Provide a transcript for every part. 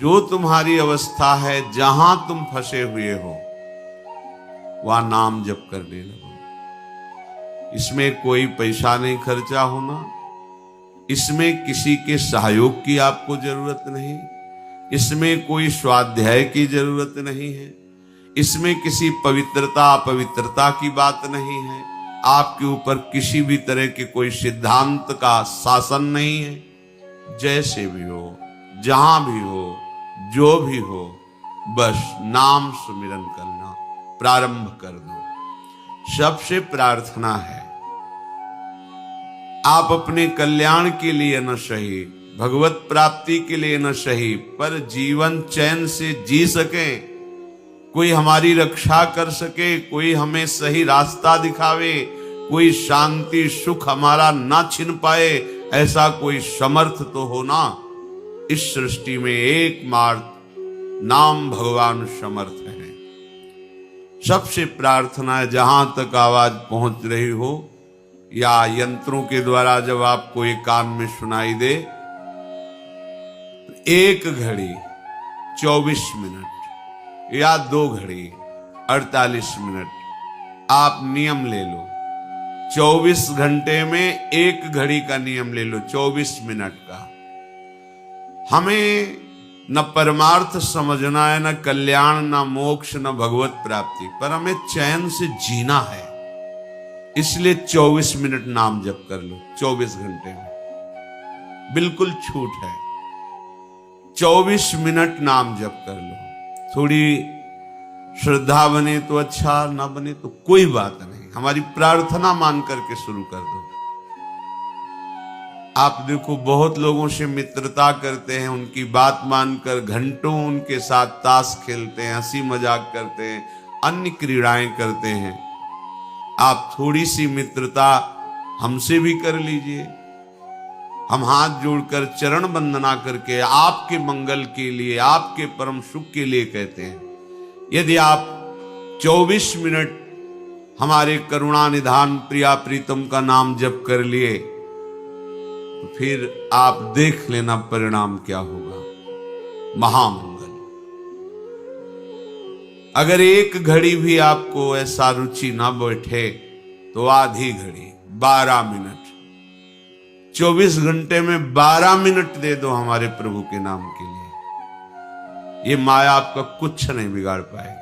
जो तुम्हारी अवस्था है, जहां तुम फंसे हुए हो, वहां नाम जप करने लगो। इसमें कोई पैसा नहीं खर्चा होना, इसमें किसी के सहयोग की आपको जरूरत नहीं, इसमें कोई स्वाध्याय की जरूरत नहीं है, इसमें किसी पवित्रता अपवित्रता की बात नहीं है, आपके ऊपर किसी भी तरह के कोई सिद्धांत का शासन नहीं है। जैसे भी हो, जहां भी हो, जो भी हो, बस नाम सुमिरन करना प्रारंभ कर दो। सबसे प्रार्थना है, आप अपने कल्याण के लिए न सही, भगवत प्राप्ति के लिए न सही, पर जीवन चैन से जी सके, कोई हमारी रक्षा कर सके, कोई हमें सही रास्ता दिखावे, कोई शांति सुख हमारा ना छिन पाए, ऐसा कोई समर्थ तो हो ना। इस सृष्टि में एकमात्र नाम भगवान समर्थ है। सबसे प्रार्थना है, जहां तक आवाज पहुंच रही हो या यंत्रों के द्वारा जब आपको एक कान में सुनाई दे, तो 1 घड़ी 24 मिनट या 2 घड़ी 48 मिनट आप नियम ले लो। 24 घंटे में 1 घड़ी का नियम ले लो, 24 मिनट का। हमें न परमार्थ समझना है, न कल्याण, न मोक्ष, न भगवत प्राप्ति, पर हमें चैन से जीना है। इसलिए 24 मिनट नाम जप कर लो 24 घंटे में, बिल्कुल छूट है। 24 मिनट नाम जप कर लो। थोड़ी श्रद्धा बने तो अच्छा, ना बने तो कोई बात नहीं, हमारी प्रार्थना मान करके शुरू कर दो। आप देखो, बहुत लोगों से मित्रता करते हैं, उनकी बात मानकर घंटों उनके साथ ताश खेलते हैं, हंसी मजाक करते हैं, अन्य क्रीड़ाएं करते हैं। आप थोड़ी सी मित्रता हमसे भी कर लीजिए। हम हाथ जोड़कर चरण वंदना करके आपके मंगल के लिए, आपके परम सुख के लिए कहते हैं। यदि आप 24 मिनट हमारे करुणा निधान प्रिया प्रीतम का नाम जप कर लिए, तो फिर आप देख लेना परिणाम क्या होगा। महामंगल। अगर 1 घड़ी भी आपको ऐसा रुचि ना बैठे तो आधी घड़ी 12 मिनट, 24 घंटे में 12 मिनट दे दो हमारे प्रभु के नाम के लिए। ये माया आपका कुछ नहीं बिगाड़ पाएगी।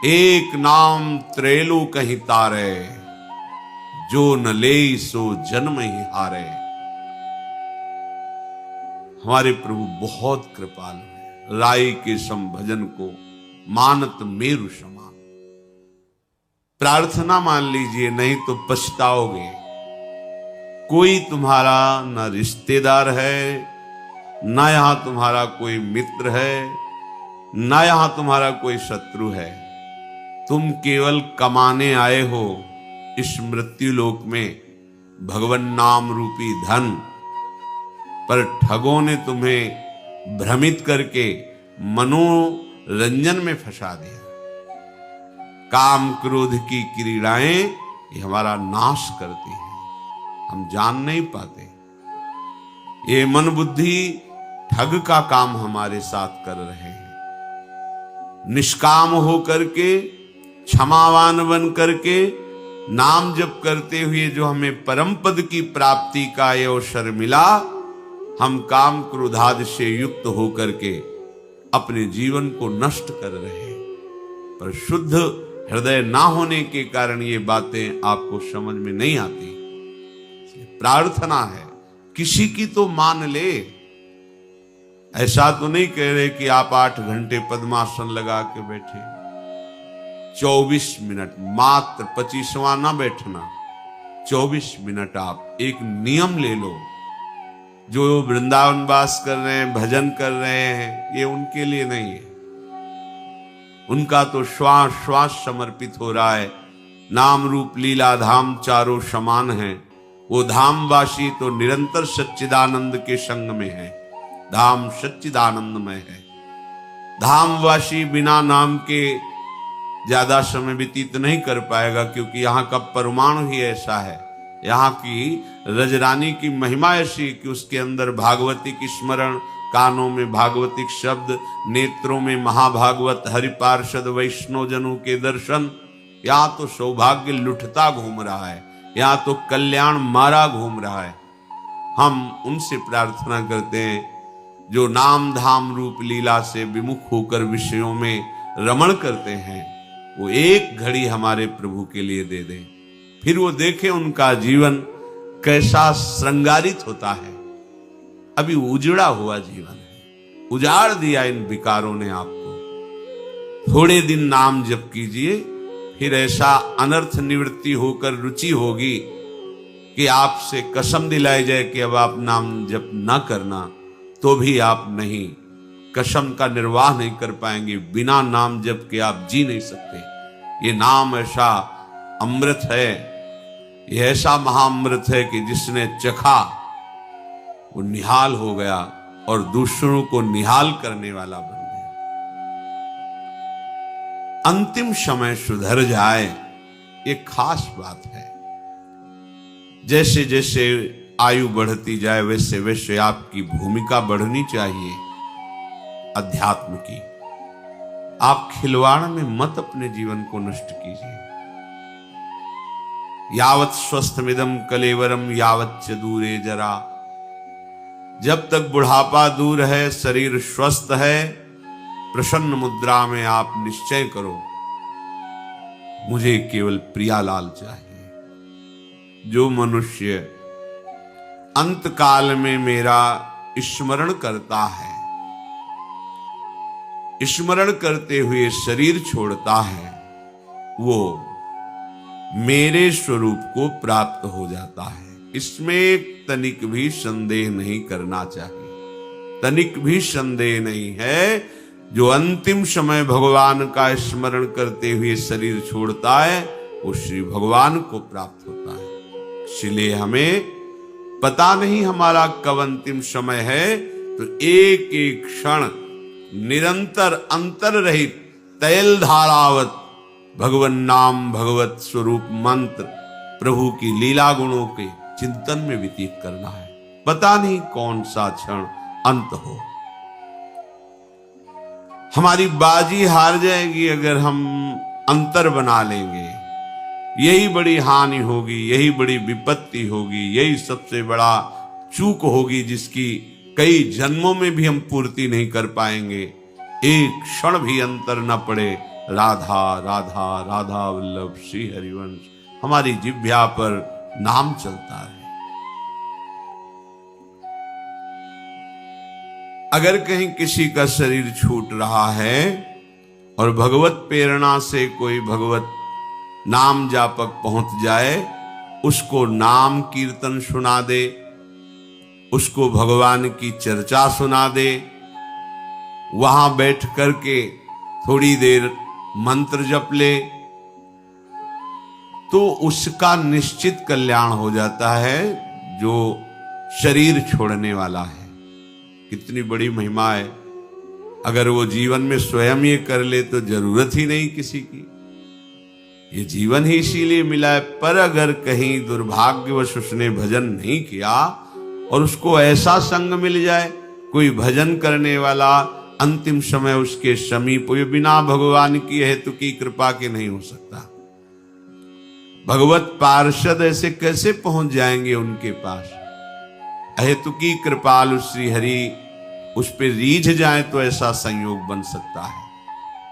एक नाम त्रेलु कहीं तारे, जो न ले सो जन्म ही हारे। हमारे प्रभु बहुत कृपालु है। राई के सम भजन को मानत मेरु समान। प्रार्थना मान लीजिए, नहीं तो पछताओगे। कोई तुम्हारा न रिश्तेदार है, न यहां तुम्हारा कोई मित्र है, न यहां तुम्हारा कोई शत्रु है। तुम केवल कमाने आए हो इस मृत्यु लोक में भगवान नाम रूपी धन, पर ठगों ने तुम्हें भ्रमित करके मनोरंजन में फंसा दिया। काम क्रोध की क्रीड़ाएं ये हमारा नाश करती हैं, हम जान नहीं पाते। ये मन बुद्धि ठग का काम हमारे साथ कर रहे हैं। निष्काम होकर के, क्षमावान बन करके, नाम जप करते हुए जो हमें परम पद की प्राप्ति का ये अवसर मिला, हम काम क्रोधादि से युक्त होकर के अपने जीवन को नष्ट कर रहे हैं। पर शुद्ध हृदय ना होने के कारण ये बातें आपको समझ में नहीं आती। प्रार्थना है, किसी की तो मान ले। ऐसा तो नहीं कह रहे कि आप 8 घंटे पद्मासन लगा के बैठे। 24 मिनट मात्र, 25वां ना बैठना, 24 मिनट आप एक नियम ले लो। जो वृंदावन वास कर रहे हैं, भजन कर रहे हैं, ये उनके लिए नहीं है। उनका तो श्वास श्वास समर्पित हो रहा है। नाम रूप लीला धाम चारों समान है। वो धामवासी तो निरंतर सच्चिदानंद के संग में है। धाम सच्चिदानंदमय है। धामवासी बिना नाम के ज्यादा समय व्यतीत नहीं कर पाएगा, क्योंकि यहाँ का परमाणु ही ऐसा है। यहाँ की रजरानी की महिमा ऐसी कि उसके अंदर भागवती की स्मरण, कानों में भागवतिक शब्द, नेत्रों में महाभागवत, हरिपार्षद वैष्णव जनों के दर्शन। या तो सौभाग्य लुटता घूम रहा है, या तो कल्याण मारा घूम रहा है। हम उनसे प्रार्थना करते हैं जो नाम धाम रूप लीला से विमुख होकर विषयों में रमण करते हैं, वो एक घड़ी हमारे प्रभु के लिए दे दें, फिर वो देखें उनका जीवन कैसा श्रृंगारित होता है। अभी उजड़ा हुआ जीवन है, उजाड़ दिया इन विकारों ने आपको। थोड़े दिन नाम जप कीजिए, फिर ऐसा अनर्थ निवृत्ति होकर रुचि होगी कि आपसे कसम दिलाई जाए कि अब आप नाम जप ना करना, तो भी आप नहीं, कसम का निर्वाह नहीं कर पाएंगे। बिना नाम जप के आप जी नहीं सकते। ये नाम ऐसा अमृत है, ये ऐसा महाअमृत है कि जिसने चखा वो निहाल हो गया और दूसरों को निहाल करने वाला बन गया। अंतिम समय सुधर जाए, ये खास बात है। जैसे जैसे आयु बढ़ती जाए वैसे वैसे आपकी भूमिका बढ़नी चाहिए अध्यात्म की। आप खिलवाड़ में मत अपने जीवन को नष्ट कीजिए। यावत् स्वस्थमिदं कलेवरम यावत् च दूरे जरा। जब तक बुढ़ापा दूर है, शरीर स्वस्थ है, प्रसन्न मुद्रा में आप निश्चय करो, मुझे केवल प्रियालाल चाहिए। जो मनुष्य अंत काल में मेरा स्मरण करता है, स्मरण करते हुए शरीर छोड़ता है, वो मेरे स्वरूप को प्राप्त हो जाता है। इसमें एक तनिक भी संदेह नहीं करना चाहिए, तनिक भी संदेह नहीं है। जो अंतिम समय भगवान का स्मरण करते हुए शरीर छोड़ता है, वो श्री भगवान को प्राप्त होता है। इसलिए हमें पता नहीं हमारा कब अंतिम समय है, तो एक एक क्षण निरंतर अंतर रहित तैल धारावत भगवन नाम भगवत स्वरूप मंत्र प्रभु की लीला गुणों के चिंतन में व्यतीत करना है। पता नहीं कौन सा क्षण अंत हो। हमारी बाजी हार जाएगी अगर हम अंतर बना लेंगे। यही बड़ी हानि होगी, यही बड़ी विपत्ति होगी, यही सबसे बड़ा चूक होगी जिसकी कई जन्मों में भी हम पूर्ति नहीं कर पाएंगे। एक क्षण भी अंतर न पड़े। राधा राधा राधा वल्लभ श्री हरिवंश हमारी जिह्वा पर नाम चलता है। अगर कहीं किसी का शरीर छूट रहा है और भगवत प्रेरणा से कोई भगवत नाम जापक पहुंच जाए, उसको नाम कीर्तन सुना दे, उसको भगवान की चर्चा सुना दे, वहां बैठ करके थोड़ी देर मंत्र जप ले, तो उसका निश्चित कल्याण हो जाता है जो शरीर छोड़ने वाला है। कितनी बड़ी महिमा है। अगर वो जीवन में स्वयं ये कर ले तो जरूरत ही नहीं किसी की। ये जीवन ही इसीलिए मिला है। पर अगर कहीं दुर्भाग्यवश उसने भजन नहीं किया और उसको ऐसा संग मिल जाए, कोई भजन करने वाला अंतिम समय उसके समीप, ये बिना भगवान की हेतु की कृपा के नहीं हो सकता। भगवत पार्षद ऐसे कैसे पहुंच जाएंगे उनके पास? अहेतु की कृपालु श्री हरि उस पे रीझ जाए तो ऐसा संयोग बन सकता है।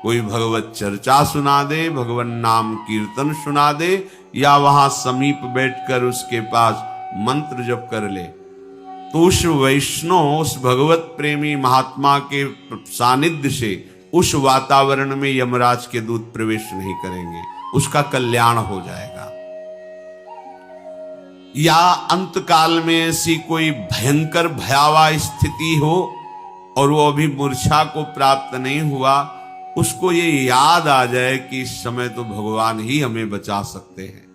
कोई भगवत चर्चा सुना दे, भगवान नाम कीर्तन सुना दे, या वहां समीप बैठकर उसके पास मंत्र जप कर ले, तो उस वैष्णव, उस भगवत प्रेमी महात्मा के सानिध्य से उस वातावरण में यमराज के दूत प्रवेश नहीं करेंगे, उसका कल्याण हो जाएगा। या अंत काल में ऐसी कोई भयंकर भयावह स्थिति हो और वो अभी मूर्छा को प्राप्त नहीं हुआ, उसको ये याद आ जाए कि इस समय तो भगवान ही हमें बचा सकते हैं,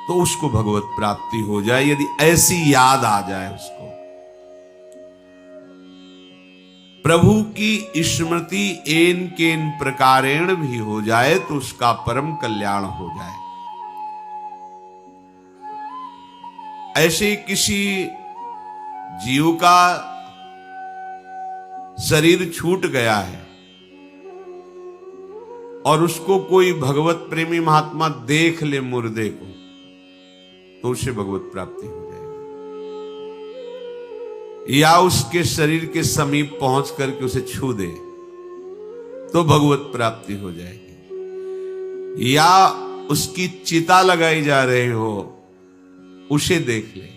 तो उसको भगवत प्राप्ति हो जाए। यदि ऐसी याद आ जाए उसको, प्रभु की स्मृति एन केन प्रकारेण भी हो जाए तो उसका परम कल्याण हो जाए। ऐसे किसी जीव का शरीर छूट गया है और उसको कोई भगवत प्रेमी महात्मा देख ले मुर्दे को, तो उसे भगवत प्राप्ति हो जाएगी। या उसके शरीर के समीप पहुंच करके उसे छू दे तो भगवत प्राप्ति हो जाएगी। या उसकी चिता लगाई जा रही हो, उसे देख ले,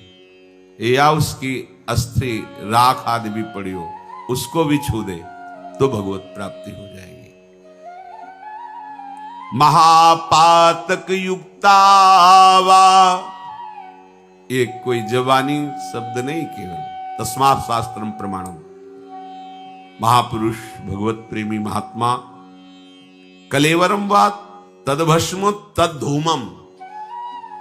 या उसकी अस्थि राख आदि भी पड़ी हो, उसको भी छू दे तो भगवत प्राप्ति हो जाएगी। महापातक युक्तावा, एक कोई जवानी शब्द नहीं, केवल तस्मात् शास्त्रम प्रमाणम। महापुरुष भगवत प्रेमी महात्मा कलेवरम वा तदभस्म तद धूमम,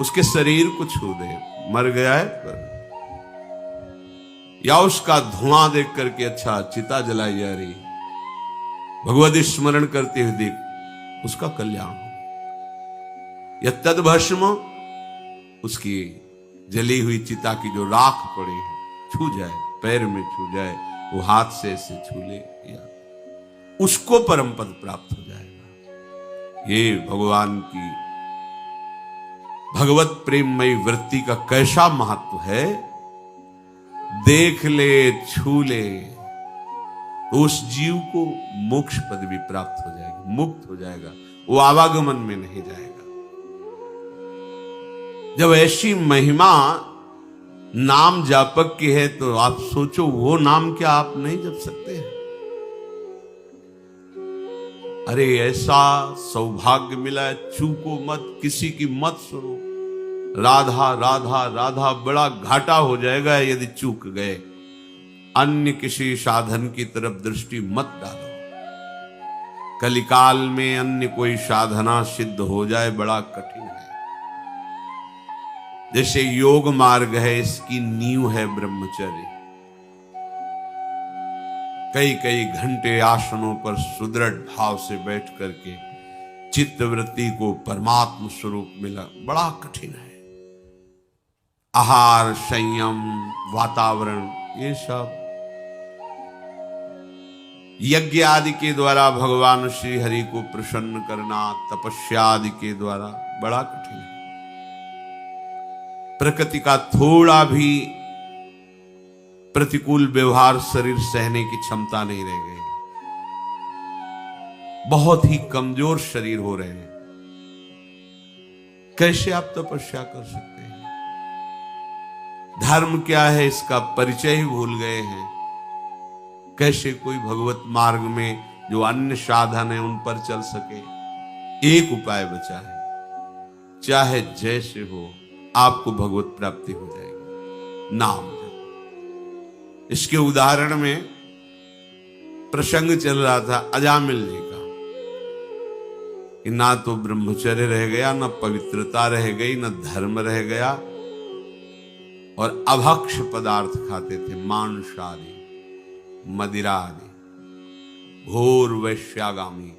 उसके शरीर को छू दे, मर गया है पर, या उसका धुआं देख करके अच्छा चिता जलाई जा रही, भगवत स्मरण करते हुए देख, उसका कल्याण हो। या तदभस्म, उसकी जली हुई चिता की जो राख पड़ी है छू जाए, पैर में छू जाए, वो हाथ से ऐसे छू ले, या उसको परम पद प्राप्त हो जाएगा। ये भगवान की भगवत प्रेममयी वृत्ति का कैसा महत्व है। देख ले, छू ले, तो उस जीव को मोक्ष पद भी प्राप्त हो जाएगी, मुक्त हो जाएगा, वो आवागमन में नहीं जाएगा। जब ऐसी महिमा नाम जापक की है तो आप सोचो वो नाम क्या आप नहीं जप सकते हैं? अरे ऐसा सौभाग्य मिला है, चूको मत, किसी की मत सुनो। राधा राधा राधा, बड़ा घाटा हो जाएगा यदि चूक गए। अन्य किसी साधन की तरफ दृष्टि मत डालो। कलिकाल में अन्य कोई साधना सिद्ध हो जाए बड़ा कठिन है। जैसे योग मार्ग है, इसकी नींव है ब्रह्मचर्य। कई कई घंटे आसनों पर सुदृढ़ भाव से बैठ करके चित्तवृत्ति को परमात्म स्वरूप मिला बड़ा कठिन है। आहार, संयम, वातावरण, ये सब यज्ञ आदि के द्वारा भगवान श्री हरि को प्रसन्न करना, तपस्या आदि के द्वारा बड़ा कठिन है। प्रकृति का थोड़ा भी प्रतिकूल व्यवहार शरीर सहने की क्षमता नहीं रह गई। बहुत ही कमजोर शरीर हो रहे हैं। कैसे आप तपस्या कर सकते हैं? धर्म क्या है इसका परिचय ही भूल गए हैं। कैसे कोई भगवत मार्ग में जो अन्य साधन है उन पर चल सके? एक उपाय बचा है, चाहे जैसे हो आपको भगवत प्राप्ति हो जाएगी, नाम। इसके उदाहरण में प्रसंग चल रहा था अजामिल जी का, कि ना तो ब्रह्मचर्य रह गया, ना पवित्रता रह गई, ना धर्म रह गया, और अभक्ष पदार्थ खाते थे, मांस आदि, मदिरा आदि, घोर वैश्यागामी।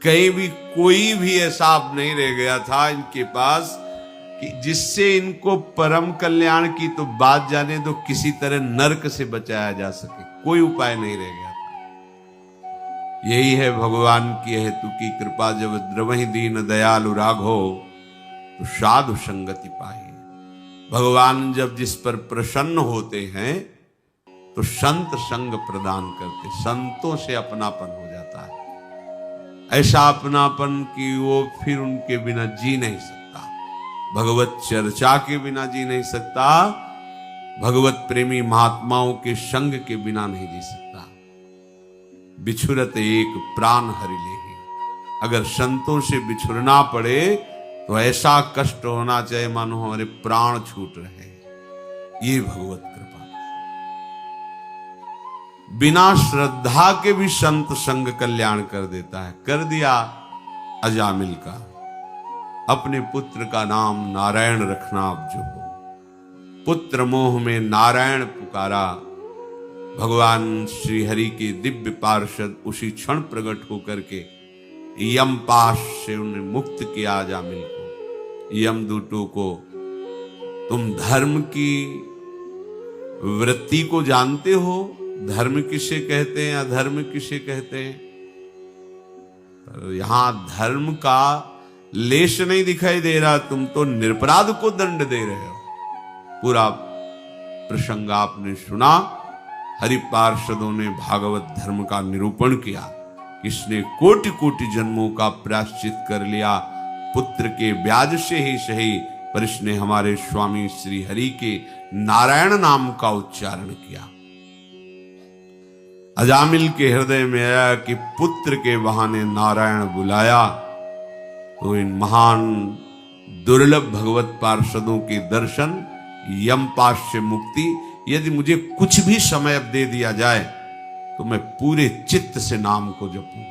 कहीं भी कोई भी ऐसा नहीं रह गया था इनके पास कि जिससे इनको परम कल्याण की तो बात जाने दो, किसी तरह नरक से बचाया जा सके, कोई उपाय नहीं रह गया था। यही है भगवान की हेतु की कृपा, जब द्रवहि दीन दयालु राघो तो साधु संगति पाई। भगवान जब जिस पर प्रसन्न होते हैं तो संत संग प्रदान करते, संतों से अपनापन हो जाता है। ऐसा अपनापन कि वो फिर उनके बिना जी नहीं सकता, भगवत चर्चा के बिना जी नहीं सकता, भगवत प्रेमी महात्माओं के संग के बिना नहीं जी सकता। बिछुरत एक प्राण हरि लेहि, अगर संतों से बिछुरना पड़े तो ऐसा कष्ट होना चाहिए मानो हमारे प्राण छूट रहे। ये भगवत कृपा। बिना श्रद्धा के भी संत संग कल्याण कर देता है। कर दिया अजामिल का, अपने पुत्र का नाम नारायण रखना अब जो हो। पुत्र मोह में नारायण पुकारा, भगवान श्री हरि के दिव्य पार्षद उसी क्षण प्रकट होकर के यम पाश से उन्हें मुक्त किया अजामिल को। यमदूतों को, तुम धर्म की वृत्ति को जानते हो धर्म किसे कहते हैं, अधर्म किसे कहते हैं। पर यहां धर्म का लेश नहीं दिखाई दे रहा, तुम तो निरपराध को दंड दे रहे हो। पूरा प्रसंग आपने सुना। हरि पार्षदों ने भागवत धर्म का निरूपण किया। किसने कोटि कोटि जन्मों का प्रायश्चित कर लिया, पुत्र के ब्याज से ही सही, पर इसने हमारे स्वामी श्री हरि के नारायण नाम का उच्चारण किया। अजामिल के हृदय में आया कि पुत्र के बहाने नारायण बुलाया, तो इन महान दुर्लभ भगवत पार्षदों के दर्शन, यमपाश से मुक्ति, यदि मुझे कुछ भी समय अब दे दिया जाए तो मैं पूरे चित्त से नाम को जपूं,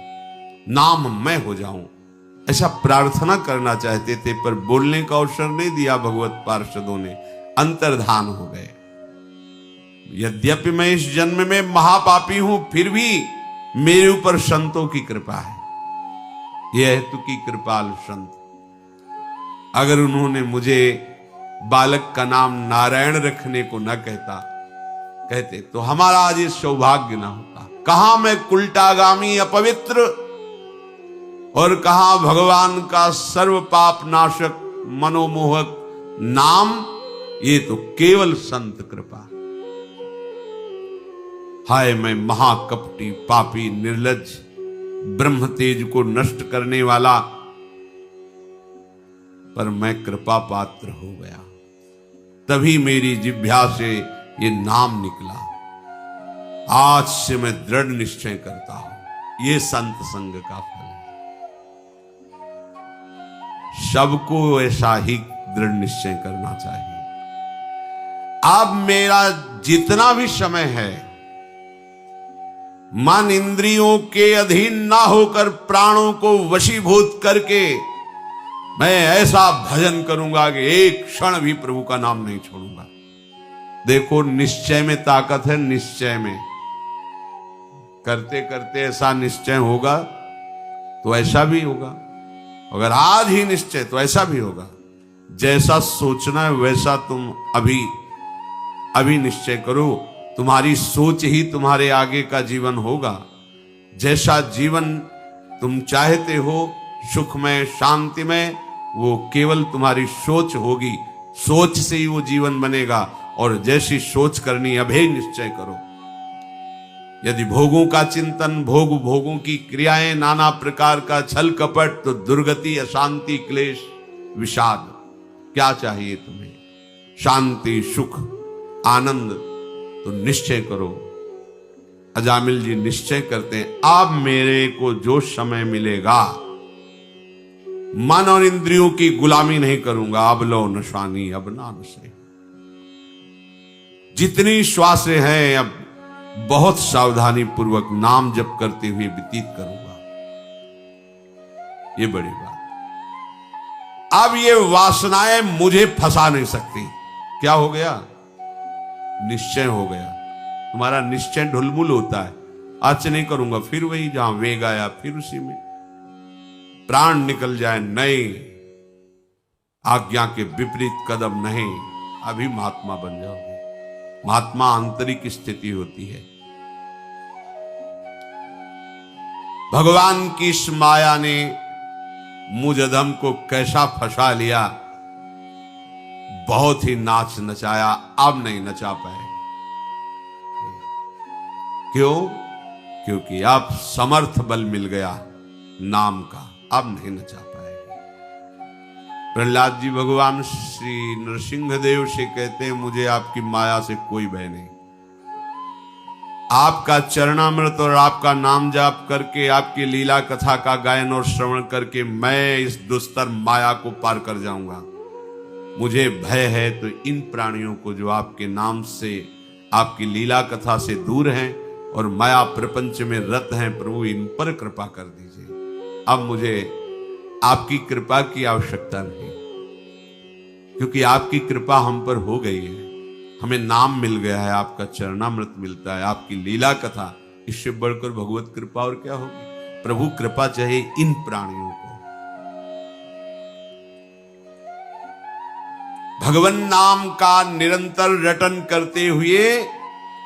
नाम मैं हो जाऊं, ऐसा प्रार्थना करना चाहते थे। पर बोलने का अवसर नहीं दिया भगवत पार्षदों ने, अंतर्धान हो गए। यद्यपि मैं इस जन्म में महापापी हूं, फिर भी मेरे ऊपर संतों की कृपा है। यह तु की कृपाल संत, अगर उन्होंने मुझे बालक का नाम नारायण रखने को न कहते तो हमारा आज ये सौभाग्य ना होता। कहां मैं कुलटागामी अपवित्र, और कहां भगवान का सर्व पाप नाशक मनोमोहक नाम, ये तो केवल संत कृपा। हाय मैं महाकपटी पापी निर्लज्ज, ब्रह्म तेज को नष्ट करने वाला, पर मैं कृपा पात्र हो गया। तभी मेरी जिह्वा से ये नाम निकला। आज से मैं दृढ़ निश्चय करता हूं, ये संत संग का फल है। सबको ऐसा ही दृढ़ निश्चय करना चाहिए। अब मेरा जितना भी समय है, मन इंद्रियों के अधीन ना होकर प्राणों को वशीभूत करके मैं ऐसा भजन करूंगा कि एक क्षण भी प्रभु का नाम नहीं छोड़ूंगा। देखो निश्चय में ताकत है, निश्चय में करते करते ऐसा निश्चय होगा तो ऐसा भी होगा। अगर आज ही निश्चय तो ऐसा भी होगा। जैसा सोचना है वैसा तुम अभी निश्चय करो। तुम्हारी सोच ही तुम्हारे आगे का जीवन होगा। जैसा जीवन तुम चाहते हो, सुखमय शांतिमय, वो केवल तुम्हारी सोच होगी। सोच से ही वो जीवन बनेगा। और जैसी सोच करनी, अभेद निश्चय करो। यदि भोगों का चिंतन, भोगों की क्रियाएं, नाना प्रकार का छल कपट, तो दुर्गति, अशांति, क्लेश, विषाद। क्या चाहिए तुम्हें? शांति, सुख, आनंद। तो निश्चय करो। अजामिल जी निश्चय करते हैं, अब मेरे को जो समय मिलेगा, मन और इंद्रियों की गुलामी नहीं करूंगा। अब लो नशानी अब ना नशे। जितनी श्वासें हैं अब बहुत सावधानी पूर्वक नाम जप करते हुए व्यतीत करूंगा। ये बड़ी बात। अब ये वासनाएं मुझे फंसा नहीं सकती। क्या हो गया? निश्चय हो गया। तुम्हारा निश्चय ढुलमुल होता है। आज से नहीं करूंगा, फिर वही जहां वेग आया फिर उसी में प्राण निकल जाए, नहीं, आज्ञा के विपरीत कदम नहीं। अभी महात्मा बन जाओगे। महात्मा आंतरिक स्थिति होती है। भगवान की इस माया ने मुझ अधम को कैसा फंसा लिया, बहुत ही नाच नचाया, अब नहीं नचा पाए। क्यों? क्योंकि अब समर्थ बल मिल गया नाम का, अब नहीं नचा पाए। प्रहलाद जी भगवान श्री नरसिंह देव से कहते हैं, मुझे आपकी माया से कोई भय नहीं। आपका चरणामृत और आपका नाम जाप करके, आपकी लीला कथा का गायन और श्रवण करके मैं इस दुस्तर माया को पार कर जाऊंगा। मुझे भय है तो इन प्राणियों को जो आपके नाम से, आपकी लीला कथा से दूर हैं और माया प्रपंच में रत हैं, प्रभु इन पर कृपा कर दीजिए। अब मुझे आपकी कृपा की आवश्यकता नहीं, क्योंकि आपकी कृपा हम पर हो गई है। हमें नाम मिल गया है, आपका चरणामृत मिलता है, आपकी लीला कथा, इससे बढ़कर भगवत कृपा और क्या होगी। प्रभु कृपा चाहिए इन प्राणियों को। भगवान नाम का निरंतर रटन करते हुए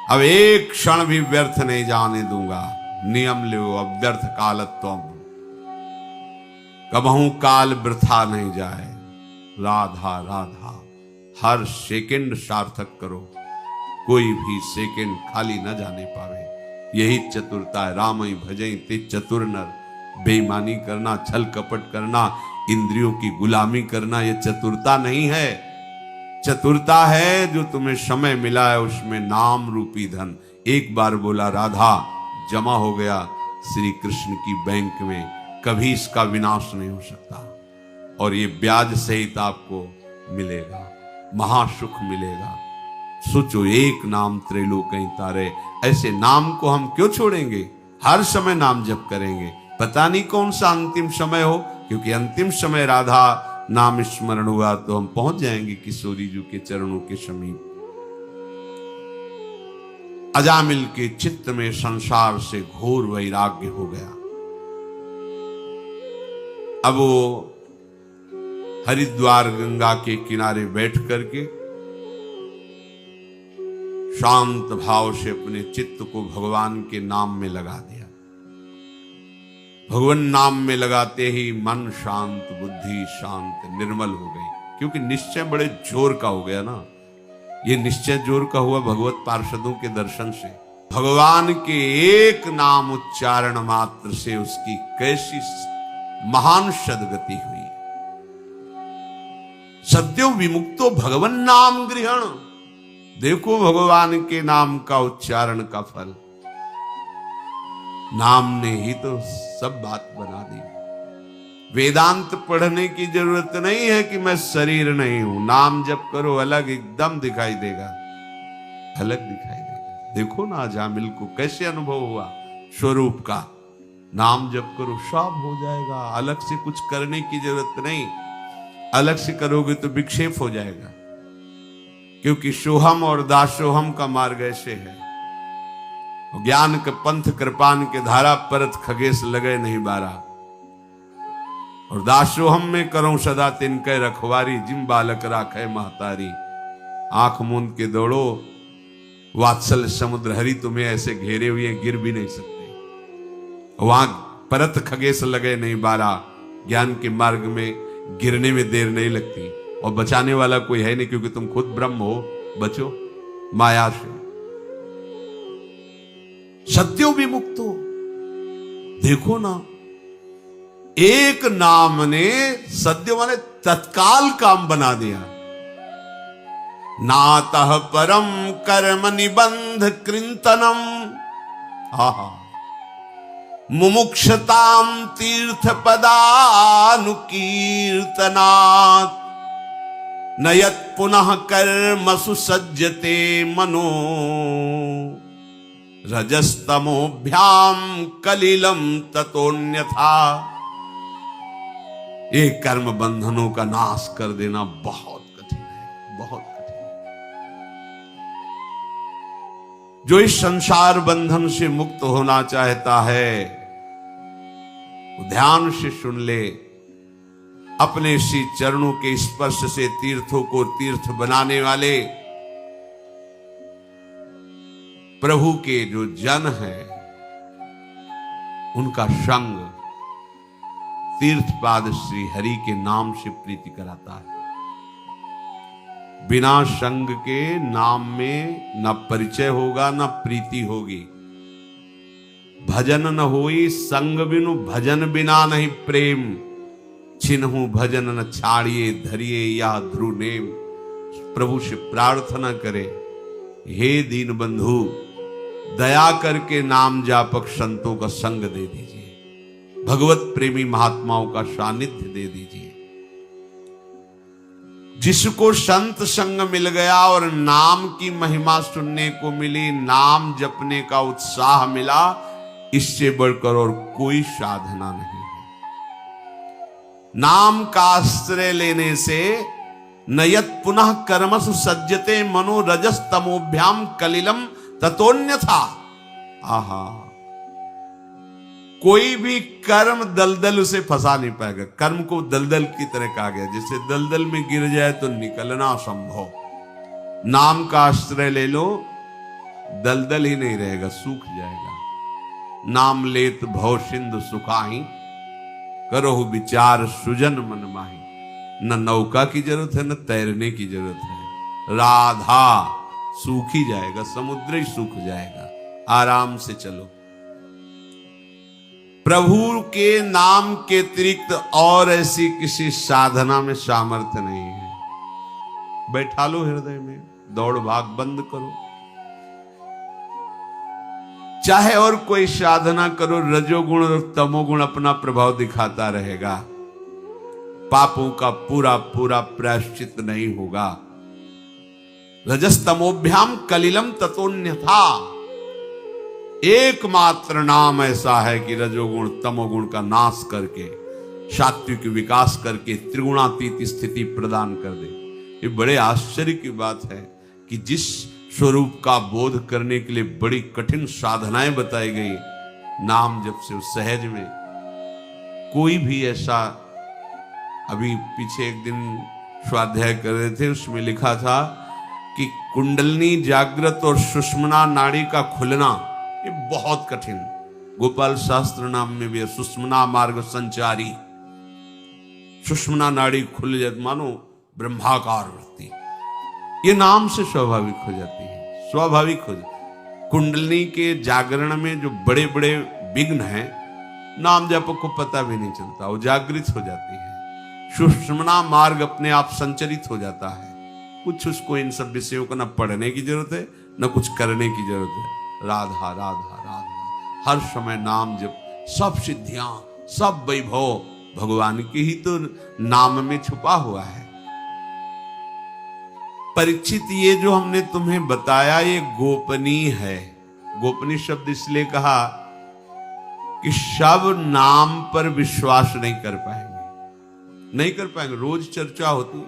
अब एक क्षण भी व्यर्थ नहीं जाने दूंगा। नियम लो अव्यर्थ कालत्वम, कबहू काल वृथा नहीं जाए। राधा राधा, हर सेकंड सार्थक करो, कोई भी सेकंड खाली न जाने पावे। यही चतुरता है। राम ही भजई ते चतुर नर, बेईमानी करना, छल कपट करना, इंद्रियों की गुलामी करना, यह चतुरता नहीं है। चतुरता है जो तुम्हें समय मिला है उसमें नाम रूपी धन। एक बार बोला राधा, जमा हो गया श्री कृष्ण की बैंक में, कभी इसका विनाश नहीं हो सकता। और ये ब्याज सहित आपको मिलेगा, महासुख मिलेगा। सोचो, एक नाम त्रैलोक्य तारे। ऐसे नाम को हम क्यों छोड़ेंगे? हर समय नाम जप करेंगे। पता नहीं कौन सा अंतिम समय हो, क्योंकि अंतिम समय राधा नाम स्मरण हुआ तो हम पहुंच जाएंगे किशोरी जी के चरणों के समीप। अजामिल के चित्त में संसार से घोर वैराग्य हो गया। अब वो हरिद्वार गंगा के किनारे बैठ करके शांत भाव से अपने चित्त को भगवान के नाम में लगा दिया। भगवान नाम में लगाते ही मन शांत, बुद्धि शांत, निर्मल हो गई। क्योंकि निश्चय बड़े जोर का हो गया ना। ये निश्चय जोर का हुआ भगवत पार्षदों के दर्शन से। भगवान के एक नाम उच्चारण मात्र से उसकी कैसी महान सदगति हुई। सद्यो विमुक्तो भगवन नाम गृहण। देखो भगवान के नाम का उच्चारण का फल। नाम ने ही तो सब बात बना दी। वेदांत पढ़ने की जरूरत नहीं है कि मैं शरीर नहीं हूं। नाम जप करो, अलग एकदम दिखाई देगा, अलग दिखाई देगा। देखो ना अजामिल को कैसे अनुभव हुआ स्वरूप का। नाम जप करो, सब हो जाएगा। अलग से कुछ करने की जरूरत नहीं। अलग से करोगे तो विक्षेप हो जाएगा। क्योंकि सोहम और दासोहम का मार्ग ऐसे है। ज्ञान के पंथ कृपान के धारा परत खगेश लगे नहीं बारा। और दासोहम में करो सदा तिनके रखवारी, जिम बालक राखे महतारी। आंख मूंद के दौड़ो, वात्सल्य समुद्र हरि तुम्हें ऐसे घेरे हुए गिर भी नहीं सकते। वहां परत खगेश लगे नहीं बारा। ज्ञान के मार्ग में गिरने में देर नहीं लगती। और बचाने वाला कोई है नहीं, क्योंकि तुम खुद ब्रह्म हो। बचो माया से। सत्यो विमुक्तो। देखो ना, एक नाम ने सद्य माने तत्काल काम बना दिया। नातः परम कर्म निबंध कृंतनम। आहा, मुमुक्षताम तीर्थ पदानुकीर्तनात्। नयत पुनः कर्मसु सज्जते मनो। रजस्तमोभ्याम कलिलम ततोन्यथा। ये कर्म बंधनों का नाश कर देना बहुत कठिन है, बहुत कठिन है। जो इस संसार बंधन से मुक्त होना चाहता है वो ध्यान से सुन ले। अपने श्री चरणों के स्पर्श से तीर्थों को तीर्थ बनाने वाले प्रभु के जो जन हैं उनका संग तीर्थपाद श्री हरि के नाम से प्रीति कराता है। बिना संग के नाम में न परिचय होगा न प्रीति होगी। भजन न होई संग बिनु, भजन बिना नहीं प्रेम। छिन्हु भजन न छाड़िए, धरिए या ध्रुव नेम। प्रभु से प्रार्थना करे, हे दीन बंधु दया करके नाम जापक संतों का संग दे दीजिए। भगवत प्रेमी महात्माओं का सानिध्य दे दीजिए। जिसको संत संग मिल गया और नाम की महिमा सुनने को मिली, नाम जपने का उत्साह मिला, इससे बढ़कर और कोई साधना नहीं है। नाम का आश्रय लेने से नयत पुनः कर्मसु सज्जते मनो। रजस तमोभ्याम कलिलम ततोन्यथा। आहा, कोई भी कर्म दलदल उसे फंसा नहीं पाएगा। कर्म को दलदल की तरह कहा गया, जैसे दलदल में गिर जाए तो निकलना असंभव। नाम का आश्रय ले लो, दलदल ही नहीं रहेगा, सूख जाएगा। नाम लेत भव सिंधु सुखाही, करो विचार सुजन मन माही। न नौका की जरूरत है, न तैरने की जरूरत है। राधा सूख ही जाएगा, समुद्र ही सूख जाएगा। आराम से चलो। प्रभु के नाम के अतिरिक्त और ऐसी किसी साधना में सामर्थ्य नहीं है। बैठा लो हृदय में, दौड़ भाग बंद करो। चाहे और कोई साधना करो, रजोगुण और तमोगुण अपना प्रभाव दिखाता रहेगा। पापों का पूरा पूरा प्रायश्चित नहीं होगा। रजस्तमोभ्याम कलिलम ततोन्यथा। एकमात्र नाम ऐसा है कि रजोगुण तमोगुण का नाश करके सात्विक विकास करके त्रिगुणातीत स्थिति प्रदान कर दे। ये बड़े आश्चर्य की बात है कि जिस स्वरूप का बोध करने के लिए बड़ी कठिन साधनाएं बताई गई, नाम जब से सहज में कोई भी ऐसा। अभी पीछे एक दिन स्वाध्याय कर रहे थे, उसमें लिखा था कि कुंडलनी जागृत और सुषुम्ना नाड़ी का खुलना ये बहुत कठिन। गोपाल शास्त्र नाम में भी है, सुषुम्ना मार्ग संचारी। सुषुम्ना नाड़ी खुल जाती, मानो ब्रह्माकार वृत्ति, ये नाम से स्वाभाविक हो जाती है, स्वाभाविक हो जाती। कुंडलनी के जागरण में जो बड़े बड़े विघ्न हैं, नाम जप को पता भी नहीं चलता, वो जागृत हो जाती है। सुषुम्ना मार्ग अपने आप संचरित हो जाता है। कुछ उसको इन सब विषयों को न पढ़ने की जरूरत है, न कुछ करने की जरूरत है। राधा राधा राधा, हर समय नाम जप, सब सिद्धियां, सब वैभव भगवान के ही तो नाम में छुपा हुआ है। परीक्षित, ये जो हमने तुम्हें बताया ये गोपनीय है। गोपनीय शब्द इसलिए कहा कि सब नाम पर विश्वास नहीं कर पाएंगे, नहीं कर पाएंगे। रोज चर्चा होती,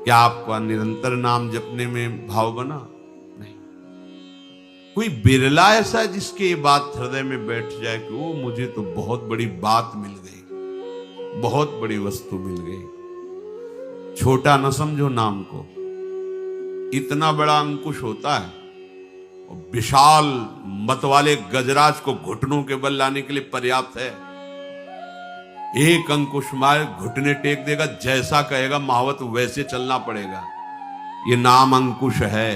क्या आपका निरंतर नाम जपने में भाव बना? नहीं। कोई बिरला ऐसा है जिसके ये बात हृदय में बैठ जाए कि वो मुझे तो बहुत बड़ी बात मिल गई, बहुत बड़ी वस्तु मिल गई। छोटा न समझो नाम को, इतना बड़ा अंकुश होता है। और विशाल मत वाले गजराज को घुटनों के बल लाने के लिए पर्याप्त है। एक अंकुश मार घुटने टेक देगा, जैसा कहेगा महावत वैसे चलना पड़ेगा। ये नाम अंकुश है,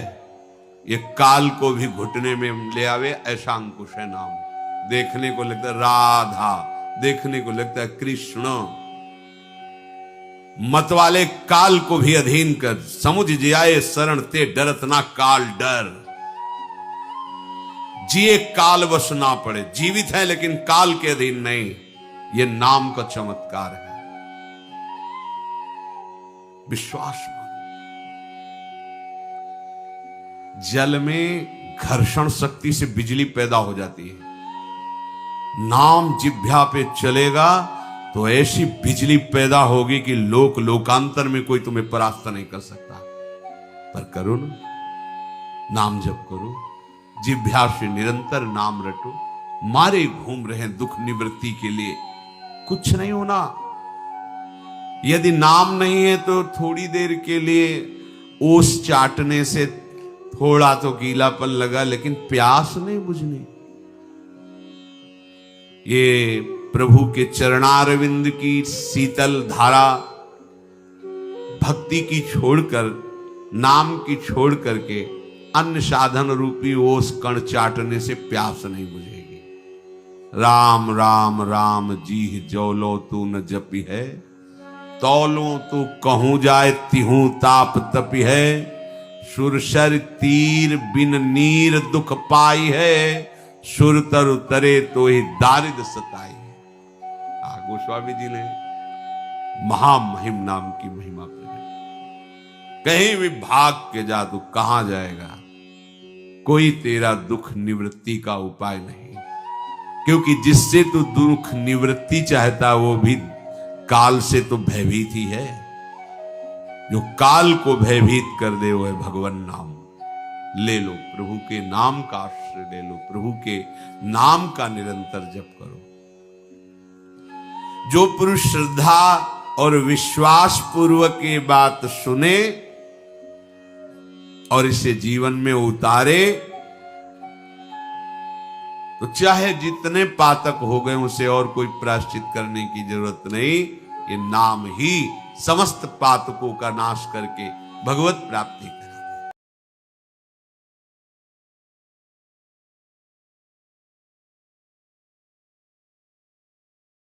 ये काल को भी घुटने में ले आवे, ऐसा अंकुश है नाम। देखने को लगता है राधा, देखने को लगता है कृष्ण। मत वाले काल को भी अधीन कर, समुझ जियाए शरण ते डरत ना काल डर। जिए काल वश ना पड़े, जीवित है लेकिन काल के अधीन नहीं। ये नाम का चमत्कार है। विश्वास मान। जल में घर्षण शक्ति से बिजली पैदा हो जाती है। नाम जिह्वा पे चलेगा तो ऐसी बिजली पैदा होगी कि लोक लोकांतर में कोई तुम्हें परास्त नहीं कर सकता। पर करो ना, नाम जप करो, जिह्वा से निरंतर नाम रटो। मारे घूम रहे दुख निवृत्ति के लिए, कुछ नहीं होना। यदि नाम नहीं है तो थोड़ी देर के लिए ओस चाटने से थोड़ा तो गीलापन लगा, लेकिन प्यास नहीं बुझनी। ये प्रभु के चरणारविंद की शीतल धारा, भक्ति की छोड़कर, नाम की छोड़ करके अन्य साधन रूपी ओस कण चाटने से प्यास नहीं बुझेगी। राम राम राम जी जौलो तू न जपी है, तौलो तू कहूं जाए तिहूं ताप तपी है। सुरसर तीर बिन नीर दुख पाई है, सुर तर उतरे तो ही दारिद सताई है। गोस्वामी जी ने महामहिम नाम की महिमा प्रकट। कहीं भी भाग के जा तो कहां जाएगा, कोई तेरा दुख निवृत्ति का उपाय नहीं। क्योंकि जिससे तू दुख निवृत्ति चाहता वो भी काल से तो भयभीत ही है। जो काल को भयभीत कर दे वो है भगवान नाम। ले लो, प्रभु के नाम का आश्रय ले लो, प्रभु के नाम का निरंतर जप करो। जो पुरुष श्रद्धा और विश्वास पूर्वक ये बात सुने और इसे जीवन में उतारे, तो चाहे जितने पातक हो गए उसे और कोई प्रायश्चित करने की जरूरत नहीं। ये नाम ही समस्त पातकों का नाश करके भगवत प्राप्ति